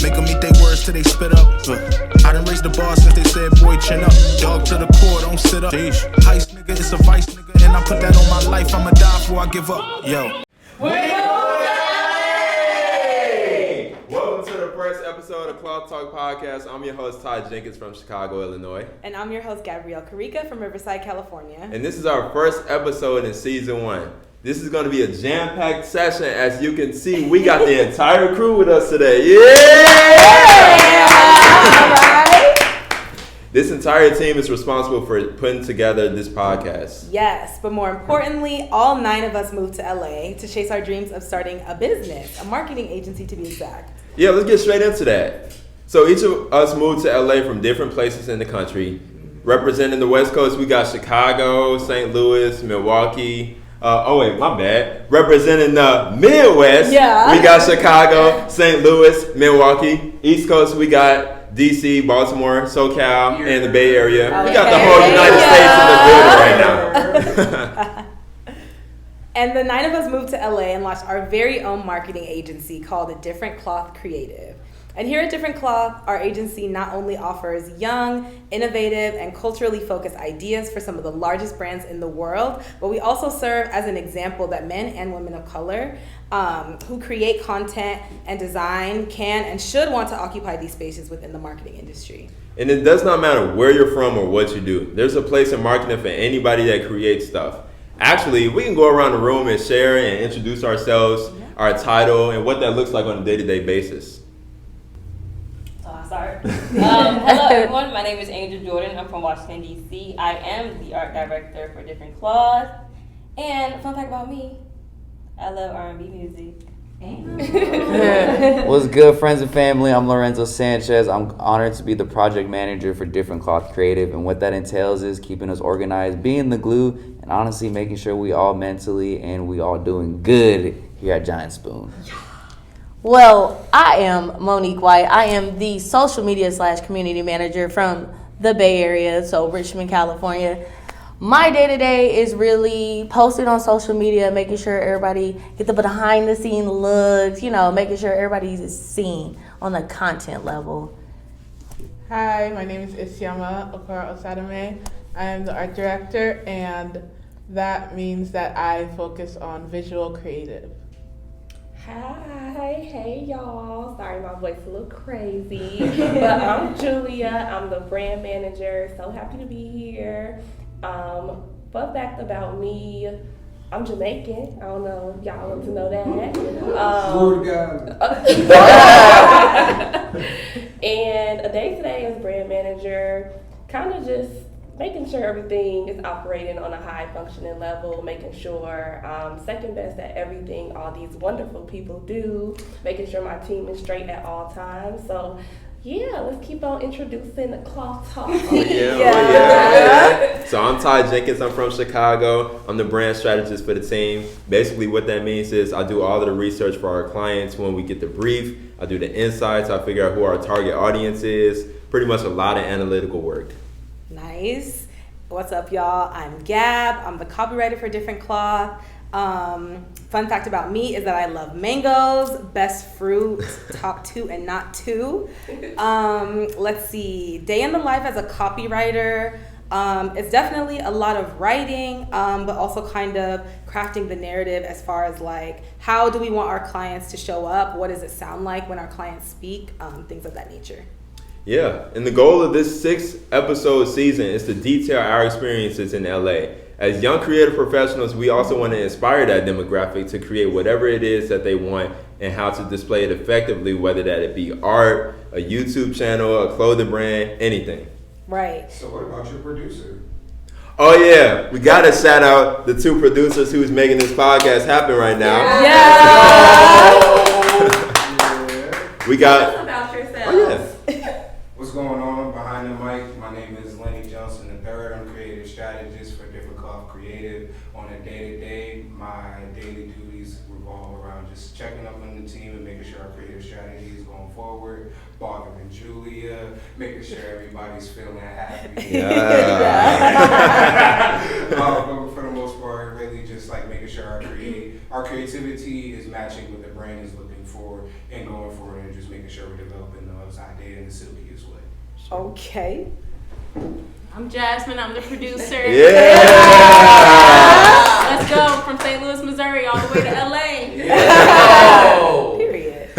Make them eat their words till they spit up. I done raised the bar since they said, boy, chin up. Dog to the core, don't sit up. Heist nigga, it's a vice nigga. And I put that on my life, I'ma die before I give up. Yo. Welcome to the first episode of Cloth Talk Podcast. I'm your host, Ty Jenkins from Chicago, Illinois. And I'm your host, Gabrielle Carica from Riverside, California. And this is our first episode in season 1. This is going to be a jam-packed session. As you can see, we got the entire crew with us today. Yeah! All right. This entire team is responsible for putting together this podcast. Yes, but more importantly, all 9 of us moved to LA to chase our dreams of starting a business, a marketing agency to be exact. Yeah, let's get straight into that. So each of us moved to LA from different places in the country. Representing the West Coast, we got Chicago, St. Louis, Milwaukee. Representing the Midwest, we got Chicago, St. Louis, Milwaukee. East Coast, we got DC, Baltimore, SoCal, and the Bay Area. We got the whole United States in the building right now. And the 9 of us moved to LA and launched our very own marketing agency called Dfrnt Cloth Creative. And here at Dfrnt Cloth, our agency not only offers young, innovative, and culturally focused ideas for some of the largest brands in the world, but we also serve as an example that men and women of color who create content and design can and should want to occupy these spaces within the marketing industry. And it does not matter where you're from or what you do. There's a place in marketing for anybody that creates stuff. Actually, we can go around the room and share and introduce ourselves, our title, and what that looks like on a day-to-day basis. Hello everyone, my name is Angel Jordan. I'm from Washington, D.C. I am the art director for Dfrnt Cloth. And fun fact about me, I love R&B music. What's good, friends and family? I'm Lorenzo Sanchez. I'm honored to be the project manager for Dfrnt Cloth Creative. And what that entails is keeping us organized, being the glue, and honestly making sure we all mentally and we all doing good here at Giant Spoon. Well, I am Monique White. I am the social media / community manager from the Bay Area, so Richmond, California. My day-to-day is really posting on social media, making sure everybody get the behind-the-scenes looks, making sure everybody's seen on the content level. Hi, my name is Isioma Osadame. I am the art director, and that means that I focus on visual creative. Hi, hey y'all. Sorry, my voice is a little crazy, but I'm Julia. I'm the brand manager. So happy to be here. Fun fact about me, I'm Jamaican. I don't know if y'all want to know that. And a day today as brand manager, kind of just making sure everything is operating on a high functioning level, making sure second best at everything all these wonderful people do, making sure my team is straight at all times. So yeah, let's keep on introducing the Cloth Talk. So I'm Ty Jenkins. I'm from Chicago. I'm the brand strategist for the team. Basically what that means is I do all of the research for our clients when we get the brief. I do the insights. I figure out who our target audience is. Pretty much a lot of analytical work. Nice. What's up, y'all? I'm Gab. I'm the copywriter for Dfrnt Cloth. Fun fact about me is that I love mangoes, best fruit, top 2 and not 2. Let's see. Day in the life as a copywriter. It's definitely a lot of writing, but also kind of crafting the narrative as far as like, how do we want our clients to show up? What does it sound like when our clients speak? Things of that nature. Yeah, and the goal of this 6-episode season is to detail our experiences in LA. As young creative professionals, we also want to inspire that demographic to create whatever it is that they want and how to display it effectively, whether that it be art, a YouTube channel, a clothing brand, anything. Right. So what about your producer? Oh yeah, we gotta shout out the 2 producers who's making this podcast happen right now. Yeah. We got. Tell us about yourself. Oh yeah. What's going on behind the mic? My name is LENN III. I'm creative strategist for Dfrnt Cloth Creative. On a day-to-day, my daily duties revolve around just checking up on the team and making sure our creative strategy is going forward, bothering Julia, making sure everybody's feeling happy. But for the most part, really just like making sure our creativity is matching what the brand is looking for and going for it, and just making sure we're developing those ideas in the silkiest way. Okay. I'm Jasmine. I'm the producer. Yeah. Let's go from St. Louis, Missouri, all the way to LA. Period.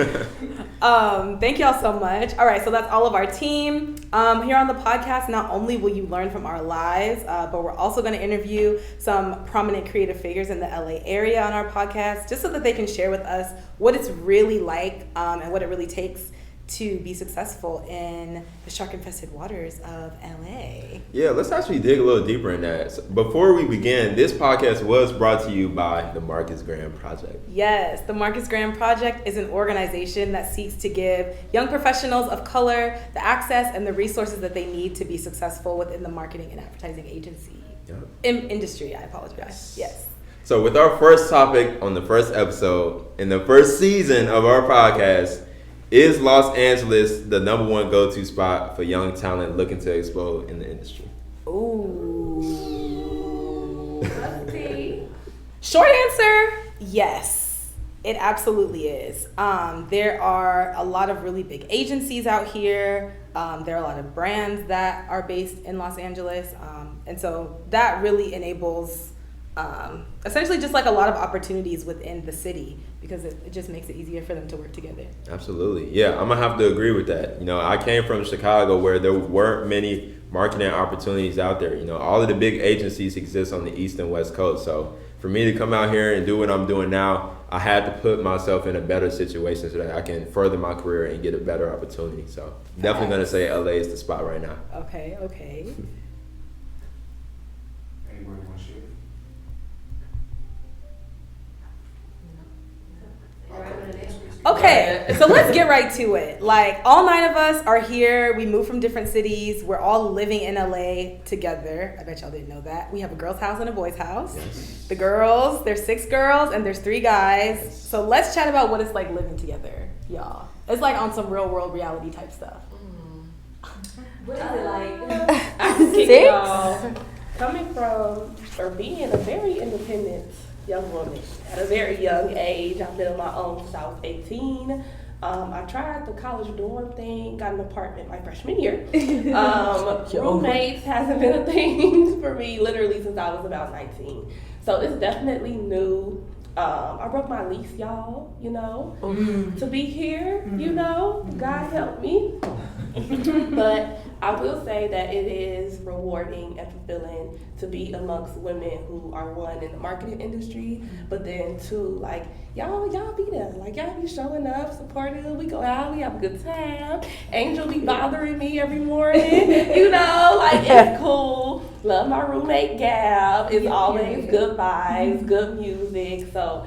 Thank y'all so much. All right, so that's all of our team. Here on the podcast, not only will you learn from our lives, but we're also going to interview some prominent creative figures in the LA area on our podcast, just so that they can share with us what it's really like and what it really takes to be successful in the shark-infested waters of LA. Yeah, let's actually dig a little deeper in that. So before we begin, this podcast was brought to you by the Marcus Graham Project. Yes, the Marcus Graham Project is an organization that seeks to give young professionals of color the access and the resources that they need to be successful within the marketing and advertising agency industry. I apologize. Yes. So with our first topic on the first episode in the first season of our podcast, is Los Angeles the number one go-to spot for young talent looking to explode in the industry? Ooh. Short answer, yes. It absolutely is. There are a lot of really big agencies out here. There are a lot of brands that are based in Los Angeles. And so that really enables essentially just like a lot of opportunities within the city, because it just makes it easier for them to work together. Absolutely. Yeah, I'm going to have to agree with that. You know, I came from Chicago where there weren't many marketing opportunities out there. You know, all of the big agencies exist on the East and West Coast. So for me to come out here and do what I'm doing now, I had to put myself in a better situation so that I can further my career and get a better opportunity. So definitely going to say LA is the spot right now. Okay. Anybody want to share? Okay, so let's get right to it. Like, all 9 of us are here. We moved from different cities. We're all living in LA together. I bet y'all didn't know that. We have a girl's house and a boy's house. Yes. The girls, there's 6 girls and there's 3 guys. Yes. So let's chat about what it's like living together, y'all. It's like on some real world reality type stuff. What is it like? I can kick it off. Coming from or being a very independent young woman at a very young age. I've been on my own since I was 18. I tried the college dorm thing, got an apartment my freshman year. Roommates hasn't been a thing for me literally since I was about 19. So it's definitely new. I broke my lease, y'all, you know, to be here, you know, God help me. But I will say that it is rewarding and fulfilling to be amongst women who are, one, in the marketing industry, but then 2, like, y'all be there. Like, y'all be showing up, supportive. We go out, we have a good time. Angel be bothering me every morning, you know, like, it's cool. Love my roommate, Gab. It's always good vibes, good music. So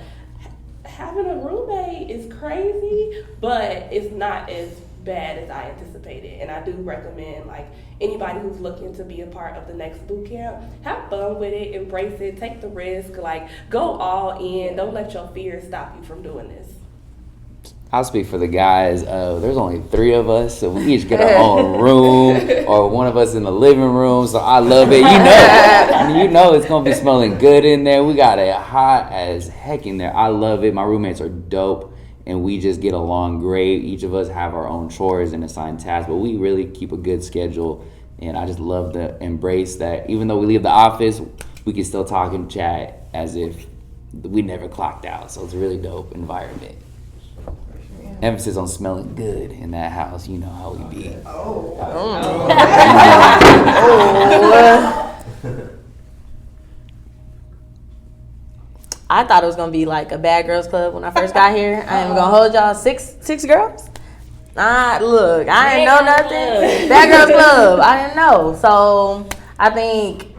having a roommate is crazy, but it's not as bad as I anticipated. And I do recommend, like, anybody who's looking to be a part of the next boot camp, have fun with it, embrace it, take the risk, like, go all in. Don't let your fears stop you from doing this. I'll speak for the guys. There's only 3 of us, so we each get our own room, or one of us in the living room. So I love it. You know it's gonna be smelling good in there. We got it hot as heck in there. I love it. My roommates are dope, and we just get along great. Each of us have our own chores and assigned tasks, but we really keep a good schedule. And I just love to embrace that. Even though we leave the office, we can still talk and chat as if we never clocked out. So it's a really dope environment. Emphasis on smelling good in that house. You know how we be. I thought it was gonna be like a bad girls club when I first got here. I am gonna hold y'all six girls. Look, I didn't know nothing. Bad girls club, I didn't know. So I think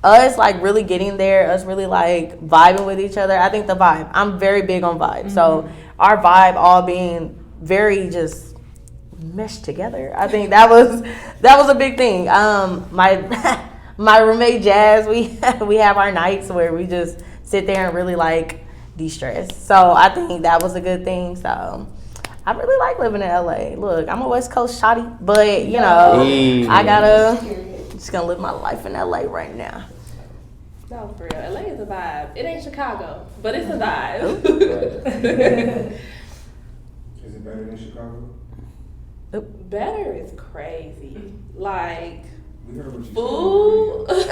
us like really getting there, us really like vibing with each other. I think the vibe. I'm very big on vibe. So our vibe all being very just meshed together. I think that was a big thing. My roommate Jazz, we have our nights where we just sit there and really like de-stress. So I think that was a good thing. So I really like living in LA. Look, I'm a West Coast shawty, but you know, I just gonna live my life in LA right now. No, for real. LA is a vibe. It ain't Chicago, but it's a vibe. better than Chicago? Better is crazy. Like, We heard what you food. We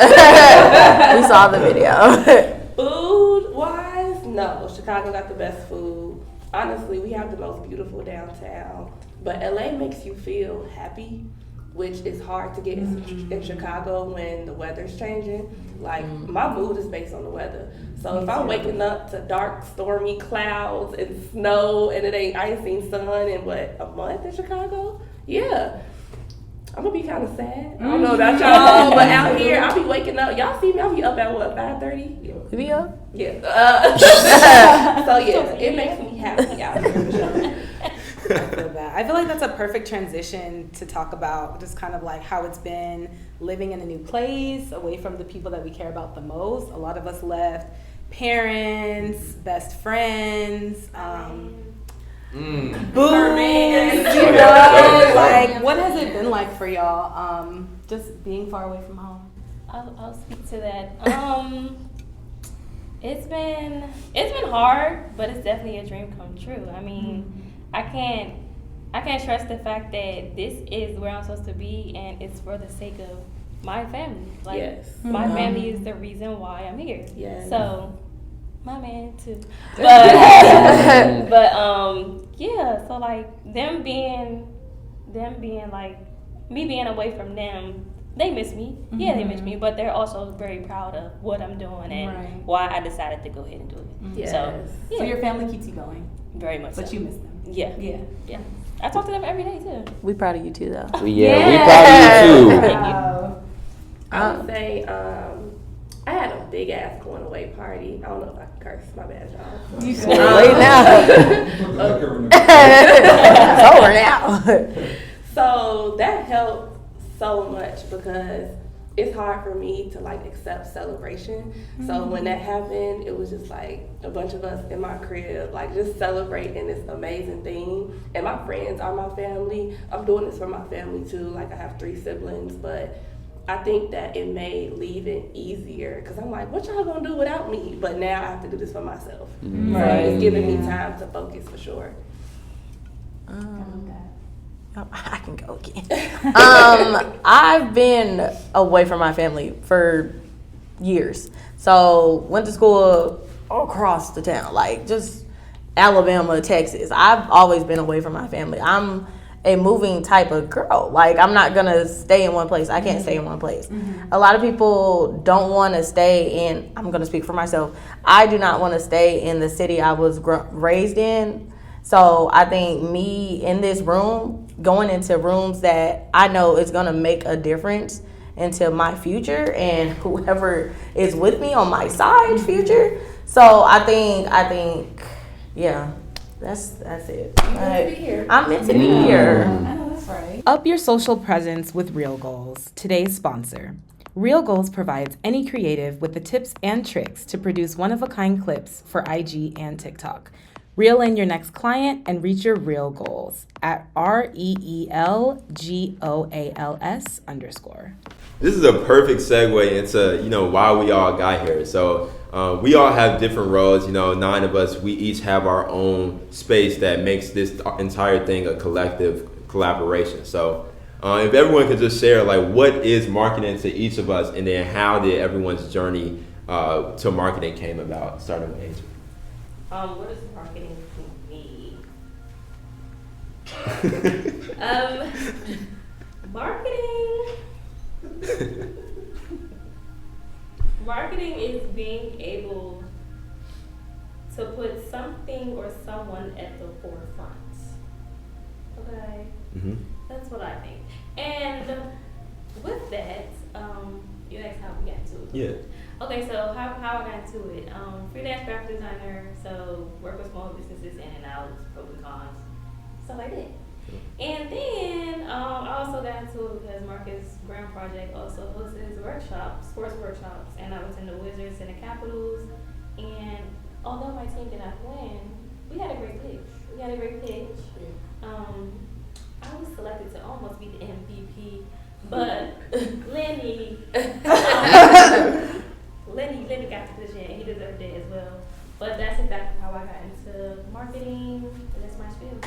saw the video. Food wise, no. Chicago got the best food. Honestly, we have the most beautiful downtown. But LA makes you feel happy, which is hard to get in Chicago when the weather's changing. Like, my mood is based on the weather. So if I'm waking up to dark, stormy clouds and snow and I ain't seen sun in a month in Chicago? Yeah. I'm gonna be kind of sad. I don't know about y'all, but out here, I'll be waking up. Y'all see me, I'll be up at 5:30? You be up? Yeah. So yeah, it makes me happy out here. I feel that. I feel like that's a perfect transition to talk about just kind of like how it's been living in a new place, away from the people that we care about the most. A lot of us left parents, best friends, booze, you know, like what has it been like for y'all? Just being far away from home. I'll speak to that. It's been hard, but it's definitely a dream come true. I mean, I can't stress the fact that this is where I'm supposed to be, and it's for the sake of my family. Like, Yes. my family is the reason why I'm here. Yes. So, my man too. But yeah. So like them being like me being away from them. They miss me. Yeah, they miss me, but they're also very proud of what I'm doing and why I decided to go ahead and do it. Yes. So, yeah. So your family keeps you going, Very much but so. you miss them. Yeah. Yeah. I talk to them every day too. We proud of you too, though. Yeah, we proud of you too. Thank you. I would say I had a big ass going away party. I don't know if I can curse. My bad, y'all. You late now. It's over now. So that helped so much because it's hard for me to like accept celebration. So when that happened, it was just like a bunch of us in my crib, like just celebrating this amazing thing. And my friends are my family. I'm doing this for my family too. Like I have 3 siblings, but I think that it made leaving easier because I'm like, what y'all gonna do without me? But now I have to do this for myself. So it's giving me time to focus for sure. I can go again. I've been away from my family for years. So went to school across the town, like just Alabama, Texas. I've always been away from my family. I'm a moving type of girl. Like I'm not gonna stay in one place. I can't stay in one place. A lot of people don't want to stay in. I'm gonna speak for myself. I do not want to stay in the city I was raised in. So I think me in this room, going into rooms that I know is gonna make a difference into my future and whoever is with me on my side future. So I think, yeah, that's it. I'm meant to be here. I know that's right. Up your social presence with Real Goals, today's sponsor. Real Goals provides any creative with the tips and tricks to produce one-of-a-kind clips for IG and TikTok. Reel in your next client and reach your real goals at REELGOALS_. This is a perfect segue into, why we all got here. So we all have different roles, 9 of us, we each have our own space that makes this entire thing a collective collaboration. So if everyone could just share, like, what is marketing to each of us, and then how did everyone's journey to marketing came about, starting with Angel. What is marketing to me? Marketing is being able to put something or someone at the forefront. Okay? That's what I think. And with that, you asked how we got to it. Yeah. Okay, so how I got into it. Freelance graphic designer, so work with small businesses in and out, pros and cons, stuff like that. And then I also got into it because Marcus Brown Project also hosts workshops, sports workshops, and I was in the Wizards and the Capitals. And although my team did not win, we had a great pitch. I was selected to almost be the MVP, but Lenny got the position, and he deserved it as well. But that's exactly how I got into marketing, and that's my spiel.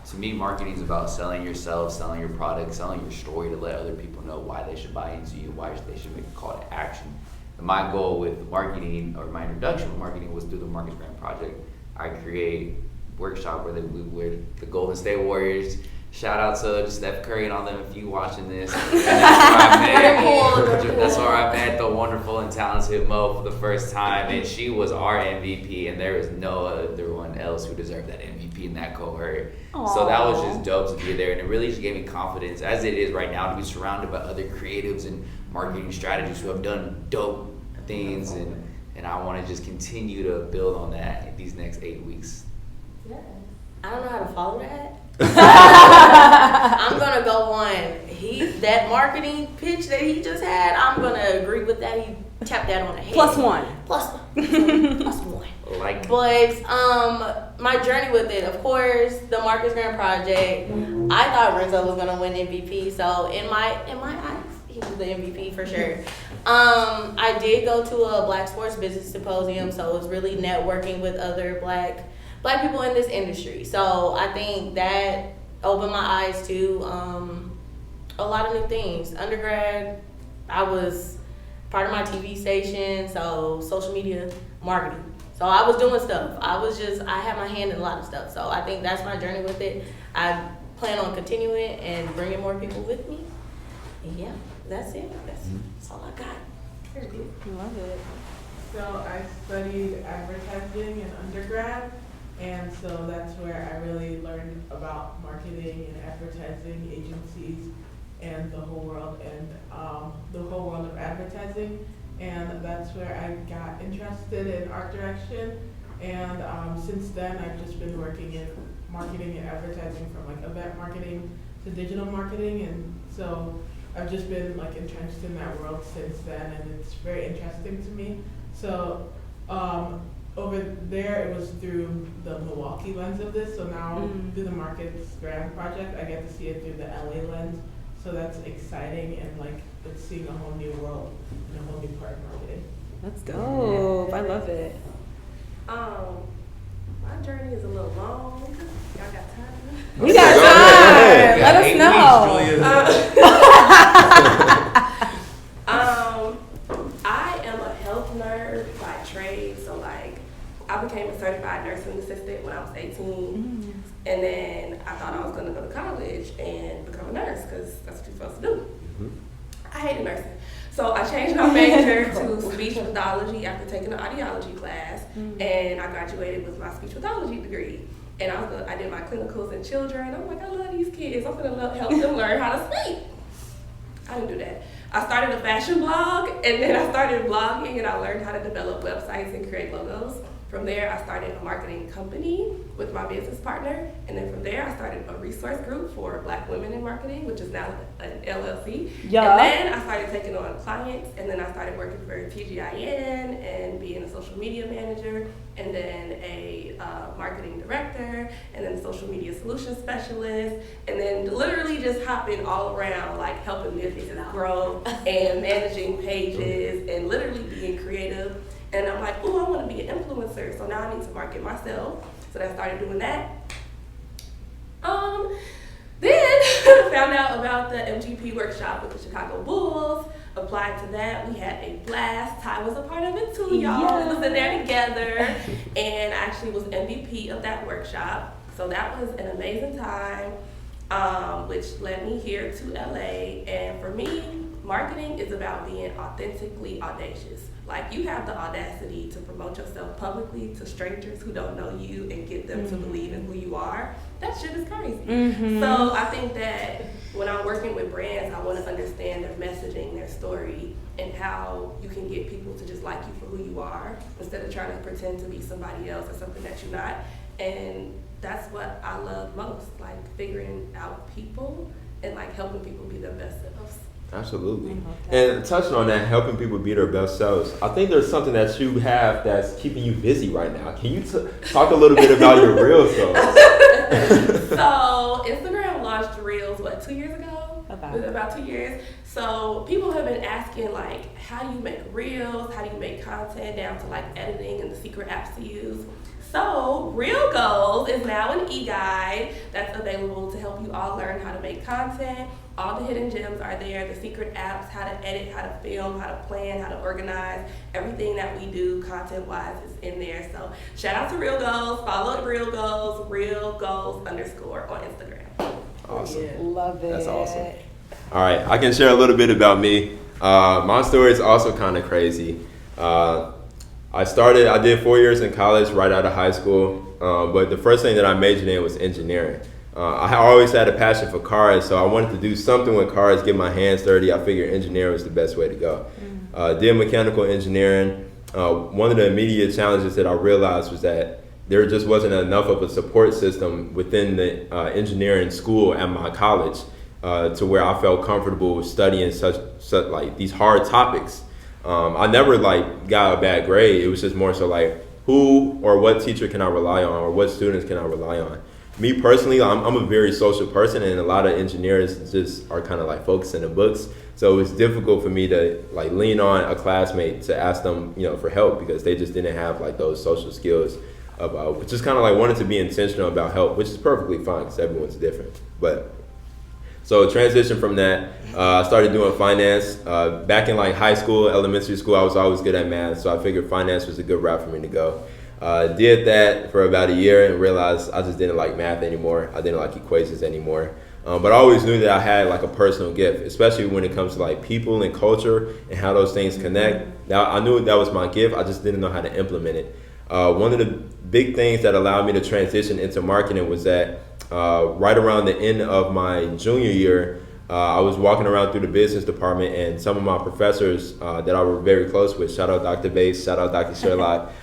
to me, marketing is about selling yourself, selling your product, selling your story to let other people know why they should buy into you, why they should make a call to action. And my goal with marketing, or my introduction with marketing, was through the Marcus Grant Project. I create workshop where the Golden State Warriors. Shout out to Steph Curry and all them if you watching this. And that's where I met the wonderful and talented Mo for the first time, and she was our MVP, and there was no other one else who deserved that MVP in that cohort. Aww. So that was just dope to be there, and it really just gave me confidence, as it is right now, to be surrounded by other creatives and marketing strategists who have done dope things, and I want to just continue to build on that these next 8 weeks. Yeah. I don't know how to follow that. I'm gonna go on that marketing pitch that he just had. I'm gonna agree with that. He tapped that on the head. Plus one. Plus one. But my journey with it, of course, the Marcus Grant Project. I thought Renzo was gonna win MVP. So in my eyes, he was the MVP for sure. I did go to a Black Sports Business Symposium, so it was really networking with other black people in this industry. So I think that opened my eyes to a lot of new things. Undergrad, I was part of my TV station, so social media marketing. So I was doing stuff. I had my hand in a lot of stuff. So I think that's my journey with it. I plan on continuing and bringing more people with me. And yeah, that's it. That's all I got. Love it. So I studied advertising in undergrad, and so that's where I really learned about marketing and advertising agencies and the whole world of advertising. And that's where I got interested in art direction. And since then, I've just been working in marketing and advertising, from like event marketing to digital marketing. And so I've just been like entrenched in that world since then, and it's very interesting to me. So over there, it was through the Milwaukee lens of this. So now through the Marcus Grant Project, I get to see it through the LA lens. So that's exciting, and like it's seeing a whole new world and a whole new part of marketing. That's dope. I love it. My journey is a little long. Y'all got time? We got time. Let us know. I am a health nerd by trade. So like, I became a certified nursing assistant when I was 18. And then I thought I was going to go to college and become a nurse, because that's what you're supposed to do. I hated nursing. So I changed my major to speech pathology after taking an audiology class, and I graduated with my speech pathology degree. And I did my clinicals in children. I'm like, I love these kids. I'm going to help them learn how to speak. I didn't do that. I started a fashion blog, and then I started blogging, and I learned how to develop websites and create logos. From there, I started a marketing company with my business partner, and then from there, I started a resource group for Black women in marketing, which is now an LLC. Yeah. And then I started taking on clients, and then I started working for TGIN and being a social media manager, and then a marketing director, and then a social media solution specialist, and then literally just hopping all around, like helping businesses grow and managing pages and literally being creative. And I'm like, ooh, I want to be an influencer, so now I need to market myself. So I started doing that. Then found out about the MGP workshop with the Chicago Bulls, applied to that. We had a blast. Ty was a part of it too, y'all. Yeah. We was in there together, and I actually was MVP of that workshop. So that was an amazing time, which led me here to LA. And for me, marketing is about being authentically audacious. Like, you have the audacity to promote yourself publicly to strangers who don't know you and get them to believe in who you are. That shit is crazy. So I think that when I'm working with brands, I want to understand their messaging, their story, and how you can get people to just like you for who you are instead of trying to pretend to be somebody else or something that you're not. And that's what I love most, like figuring out people and like helping people be their best selves. Absolutely. And touching on that, helping people be their best selves, I think there's something that you have that's keeping you busy right now. Can you talk a little bit about your real self? So Instagram launched launched Reels, 2 years ago? About 2 years. So people have been asking, like, how do you make Reels? How do you make content down to, like, editing and the secret apps to use? So Reel Goals is now an e-guide that's available to help you all learn how to make content. All the hidden gems are there, the secret apps, how to edit, how to film, how to plan, how to organize. Everything that we do content-wise is in there. So shout out to Reel Goals, follow Reel Goals, Reel Goals _ on Instagram. Awesome. Yeah. Love it. That's awesome. All right, I can share a little bit about me. My story is also kind of crazy. I did 4 years in college right out of high school, but the first thing that I majored in was engineering. I always had a passion for cars, so I wanted to do something with cars, get my hands dirty. I figured engineering was the best way to go. Did mechanical engineering. One of the immediate challenges that I realized was that there just wasn't enough of a support system within the engineering school at my college to where I felt comfortable studying such like these hard topics. I never got a bad grade. It was just more so like who or what teacher can I rely on or what students can I rely on. Me personally, I'm a very social person, and a lot of engineers just are kind of like focused in the books. So it was difficult for me to lean on a classmate to ask them, for help because they just didn't have those social skills about just kind of wanted to be intentional about help, which is perfectly fine because everyone's different. But so transition from that, I started doing finance. Back in high school, elementary school, I was always good at math, so I figured finance was a good route for me to go. Did that for about a year and realized I just didn't like math anymore. I didn't like equations anymore. But I always knew that I had a personal gift, especially when it comes to people and culture and how those things connect. Now, I knew that was my gift. I just didn't know how to implement it. One of the big things that allowed me to transition into marketing was that right around the end of my junior year, I was walking around through the business department, and some of my professors that I were very close with, shout out Dr. Bates, shout out Dr. Sherlock,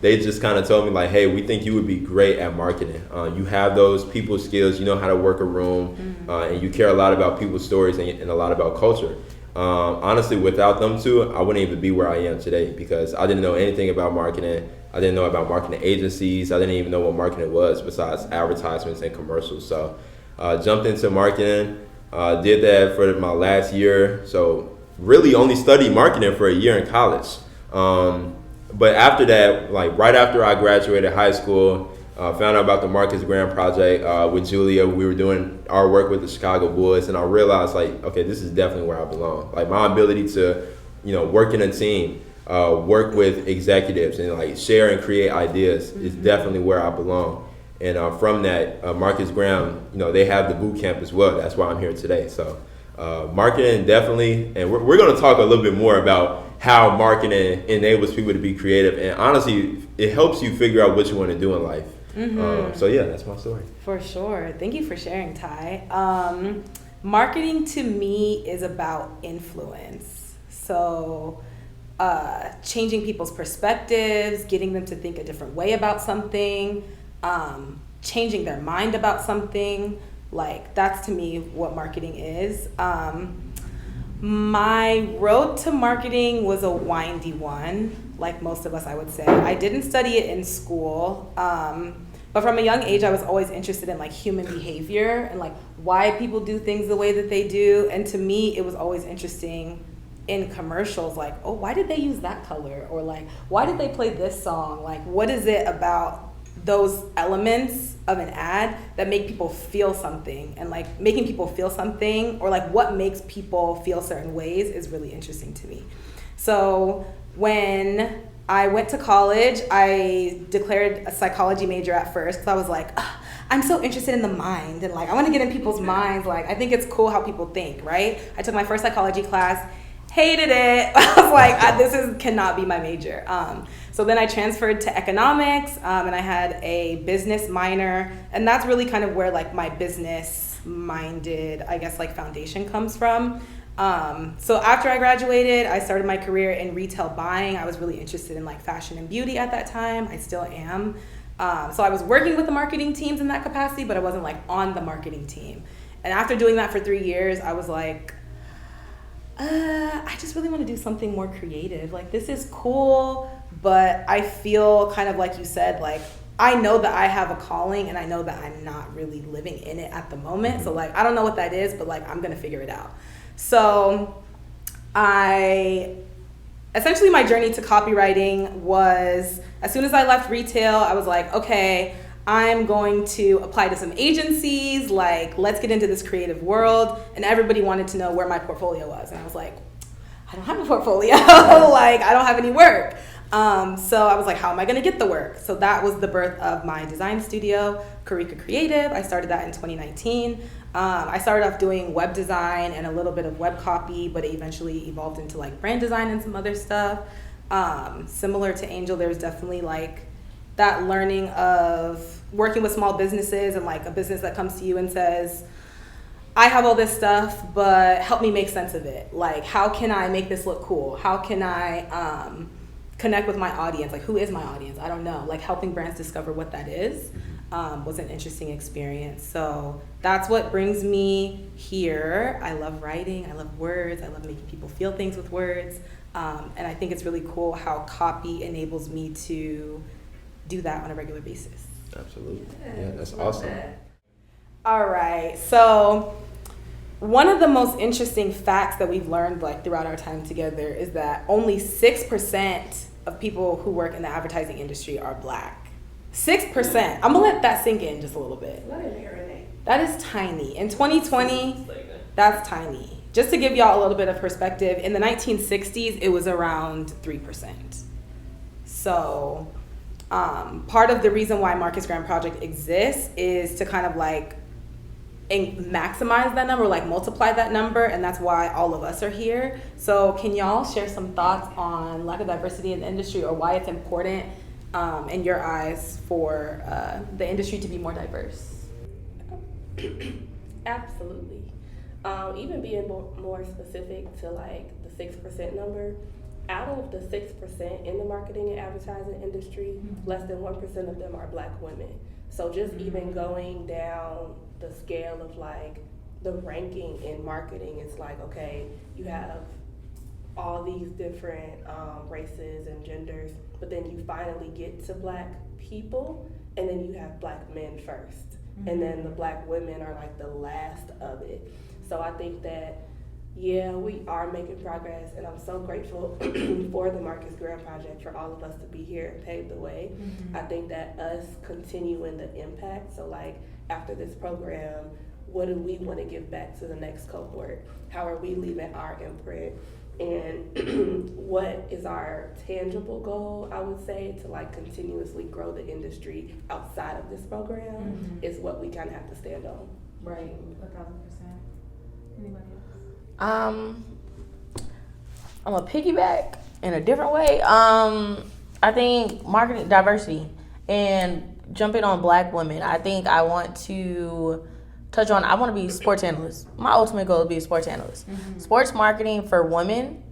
they just kind of told me hey, we think you would be great at marketing. You have those people skills, you know how to work a room, and you care a lot about people's stories and a lot about culture. Honestly, without them two, I wouldn't even be where I am today because I didn't know anything about marketing. I didn't know about marketing agencies. I didn't even know what marketing was besides advertisements and commercials. So jumped into marketing, did that for my last year. So really only studied marketing for a year in college. But after that, right after I graduated high school, found out about the Marcus Graham project with Julia. We were doing our work with the Chicago Bulls, and I realized okay, this is definitely where I belong. My ability to, work in a team, work with executives, and share and create ideas is definitely where I belong. And from that, Marcus Graham, they have the boot camp as well. That's why I'm here today. So marketing definitely, and we're going to talk a little bit more about how marketing enables people to be creative, and honestly, it helps you figure out what you want to do in life. So yeah, that's my story. For sure. Thank you for sharing, Ty. Marketing to me is about influence. So changing people's perspectives, getting them to think a different way about something, changing their mind about something. That's to me what marketing is. My road to marketing was a windy one, like most of us, I would say. I didn't study it in school, but from a young age, I was always interested in human behavior and why people do things the way that they do. And to me, it was always interesting in commercials, oh, why did they use that color? Or why did they play this song? What is it about those elements of an ad that make people feel something, and making people feel something, or what makes people feel certain ways is really interesting to me. So when I went to college, I declared a psychology major at first because I was I'm so interested in the mind, and I want to get in people's minds. I think it's cool how people think, right? I took my first psychology class, hated it. I was this cannot be my major. So then I transferred to economics, and I had a business minor, and that's really kind of where my business-minded, I guess, foundation comes from. So after I graduated, I started my career in retail buying. I was really interested in fashion and beauty at that time. I still am. So I was working with the marketing teams in that capacity, but I wasn't on the marketing team. And after doing that for 3 years, I was I just really want to do something more creative. This is cool, but I feel kind of like you said, I know that I have a calling, and I know that I'm not really living in it at the moment. So like, I don't know what that is, but like, I'm gonna figure it out. So essentially my journey to copywriting was, as soon as I left retail, I was like, okay, I'm going to apply to some agencies, like, let's get into this creative world. And everybody wanted to know where my portfolio was. And I was like, I don't have a portfolio. Like, I don't have any work. So I was like, how am I gonna get the work? So that was the birth of my design studio, Dfrnt Creative. I started that in 2019. I started off doing web design and a little bit of web copy, but it eventually evolved into like brand design and some other stuff. Similar to Angel, there's definitely like that learning of working with small businesses, and like a business that comes to you and says, I have all this stuff, but help me make sense of it. Like, how can I make this look cool? How can I connect with my audience? Like, who is my audience? I don't know. Like, helping brands discover what that is was an interesting experience. So that's what brings me here. I love writing. I love words. I love making people feel things with words. And I think it's really cool how copy enables me to do that on a regular basis. Absolutely. Yeah, that's awesome. All right. So one of the most interesting facts that we've learned like throughout our time together is that only 6% of people who work in the advertising industry are Black. 6%. I'm gonna let that sink in just a little bit. Let it marinate. That is tiny. In 2020, that's tiny. Just to give y'all a little bit of perspective, in the 1960s, it was around 3%. So part of the reason why Marcus Graham Project exists is to kind of like maximize that number, like multiply that number, and that's why all of us are here. So can y'all share some thoughts on lack of diversity in the industry, or why it's important in your eyes for the industry to be more diverse? Absolutely. Even being more specific to like the 6% number, out of the 6% in the marketing and advertising industry, less than 1% of them are Black women. So just even going down the scale of like the ranking in marketing, it's like, okay, you have all these different races and genders, but then you finally get to Black people, and then you have Black men first. And then the Black women are like the last of it. So I think that, yeah, we are making progress, and I'm so grateful for the Marcus Graham Project, for all of us to be here and pave the way. I think that us continuing the impact, so like after this program, what do we want to give back to the next cohort? How are we leaving our imprint? And what is our tangible goal, I would say, to like continuously grow the industry outside of this program is what we kind of have to stand on. Right. 1,000%. Anybody else? I'm a piggyback in a different way. I think marketing diversity and jumping on Black women. I think I want to touch on, I want to be a sports analyst. My ultimate goal is to be a sports analyst. Sports marketing for women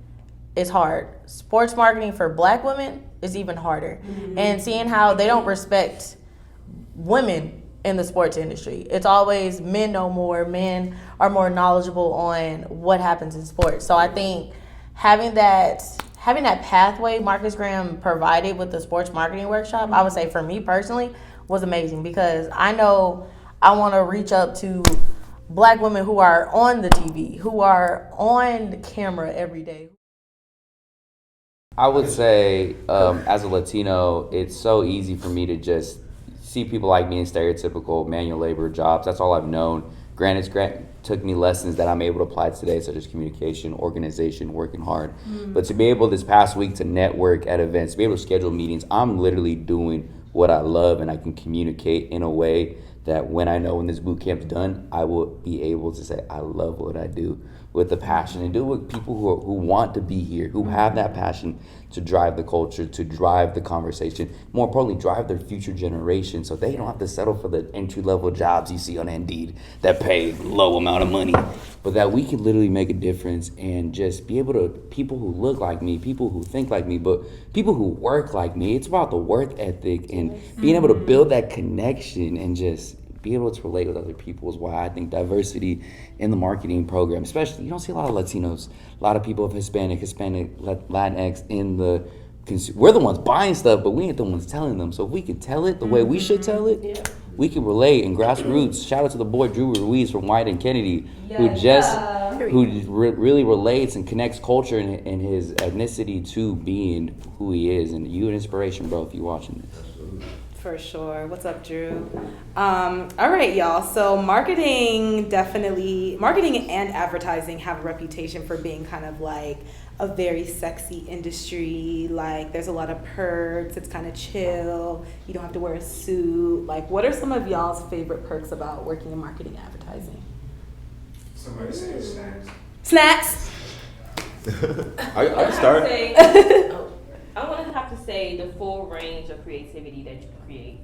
is hard. Sports marketing for Black women is even harder. And seeing how they don't respect women in the sports industry. It's always men know more, men are more knowledgeable on what happens in sports. So I think having that pathway Marcus Graham provided with the sports marketing workshop, I would say for me personally, was amazing, because I know I want to reach up to Black women who are on the TV, who are on camera every day. I would say, as a Latino, it's so easy for me to just see people like me in stereotypical manual labor jobs. That's all I've known. Granted, Grant took me lessons that I'm able to apply today, such as communication, organization, working hard. But to be able this past week to network at events, to be able to schedule meetings, I'm literally doing what I love, and I can communicate in a way that when I know when this boot camp's done, I will be able to say, I love what I do with the passion, and do it with people who want to be here, who have that passion to drive the culture, to drive the conversation, more importantly, drive their future generation, so they don't have to settle for the entry-level jobs you see on Indeed that pay low amount of money, but that we can literally make a difference and just be able to, people who look like me, people who think like me, but people who work like me. It's about the work ethic and being able to build that connection and just be able to relate with other people is why I think diversity in the marketing program, especially, you don't see a lot of Latinos, a lot of people of Hispanic, Latinx in the we're the ones buying stuff, but we ain't the ones telling them. So if we could tell it the way we should tell it, we can relate. And grassroots, shout out to the boy Drew Ruiz from White and Kennedy, who really relates and connects culture and his ethnicity to being who he is. And you an inspiration, bro, if you're watching this. For sure. What's up, Drew? All right, y'all. So marketing and advertising have a reputation for being kind of like a very sexy industry. Like there's a lot of perks. It's kind of chill. You don't have to wear a suit. Like what are some of y'all's favorite perks about working in marketing and advertising? Somebody say snacks. Snacks. I can start. I want to have to say the full range of creativity that you can create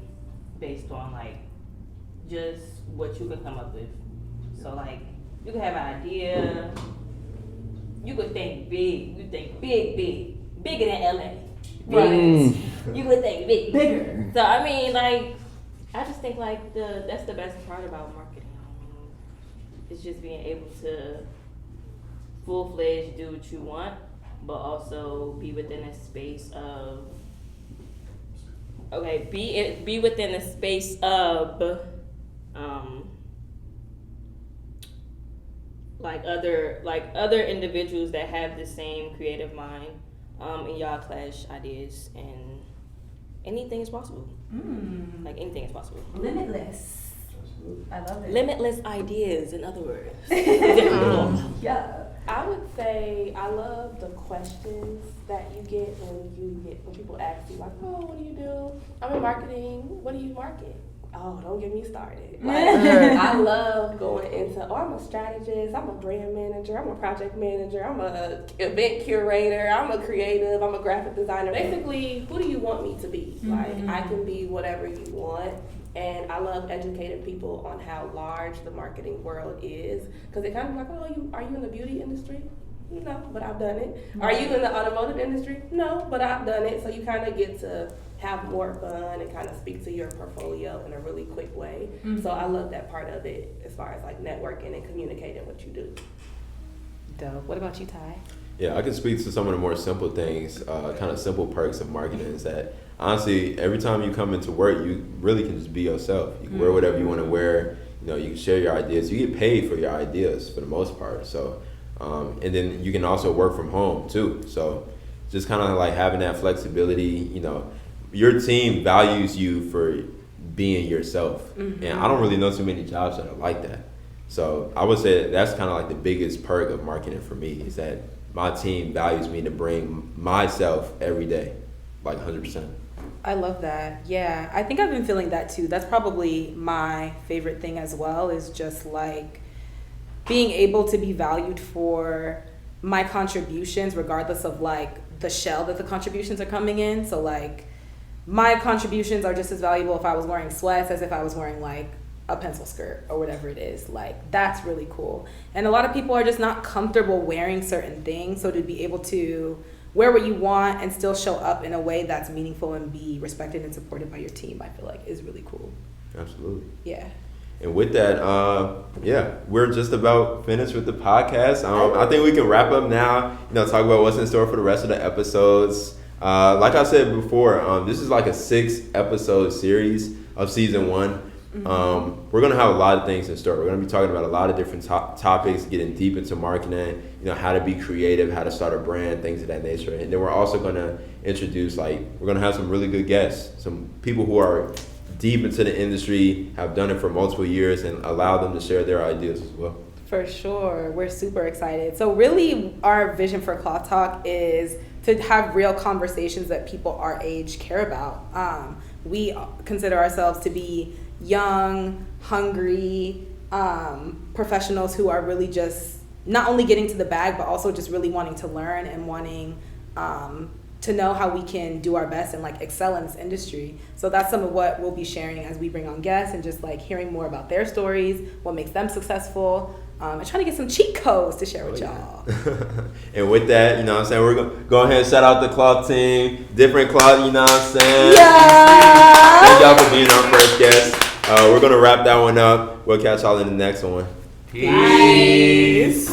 based on like just what you can come up with. So like you can have an idea, you could think big, you think bigger than LA. Right. You would think bigger. So I mean like I just think like that's the best part about marketing. It's just being able to full-fledged do what you want, but also be within a space of be within a space of other individuals that have the same creative mind, and y'all clash ideas, and anything is possible. Like anything is possible. Limitless. I love it. Limitless ideas, in other words. Yeah. I would say I love the questions that you get when people ask you like, oh, what do you do? I'm in marketing. What do you market? Oh, don't get me started. Like, I love going into, I'm a strategist, I'm a brand manager, I'm a project manager, I'm a event curator, I'm a creative, I'm a graphic designer. Basically, who do you want me to be? Like, I can be whatever you want. And I love educating people on how large the marketing world is. Because they kind of like, are you in the beauty industry? No, but I've done it. Are you in the automotive industry? No, but I've done it. So you kind of get to have more fun and kind of speak to your portfolio in a really quick way. So I love that part of it as far as like networking and communicating what you do. Dope. What about you, Ty? Yeah, I can speak to some of the more simple things, kind of simple perks of marketing is that honestly, every time you come into work, you really can just be yourself. You can wear whatever you want to wear. You know, you can share your ideas. You get paid for your ideas for the most part. So, and then you can also work from home too. So, just kind of like having that flexibility. You know, your team values you for being yourself, and I don't really know too many jobs that are like that. So, I would say that's kind of like the biggest perk of marketing for me is that my team values me to bring myself every day, like 100%. I love that. Yeah, I think I've been feeling that too. That's probably my favorite thing as well, is just like being able to be valued for my contributions regardless of like the shell that the contributions are coming in. So like my contributions are just as valuable if I was wearing sweats as if I was wearing like a pencil skirt or whatever it is. Like that's really cool. And a lot of people are just not comfortable wearing certain things. So to be able to wear what you want and still show up in a way that's meaningful and be respected and supported by your team, I feel like is really cool. Absolutely. Yeah. And with that, we're just about finished with the podcast. I think we can wrap up now, talk about what's in store for the rest of the episodes. Like I said before, this is like a 6-episode series of season 1. We're going to have a lot of things in store. We're going to be talking about a lot of different topics, getting deep into marketing, how to be creative, how to start a brand, things of that nature. And then we're also going to introduce, we're going to have some really good guests, some people who are deep into the industry, have done it for multiple years, and allow them to share their ideas as well. For sure. We're super excited. So really our vision for Cloth Talk is to have real conversations that people our age care about. We consider ourselves to be young, hungry professionals who are really just not only getting to the bag, but also just really wanting to learn and wanting to know how we can do our best and excel in this industry. So that's some of what we'll be sharing as we bring on guests and just hearing more about their stories, what makes them successful, and trying to get some cheat codes to share with y'all. And with that, we're going to go ahead and shout out the cloth team, Dfrnt Cloth, Yeah! Thank y'all for being our first guest. We're going to wrap that one up. We'll catch y'all in the next one. Peace.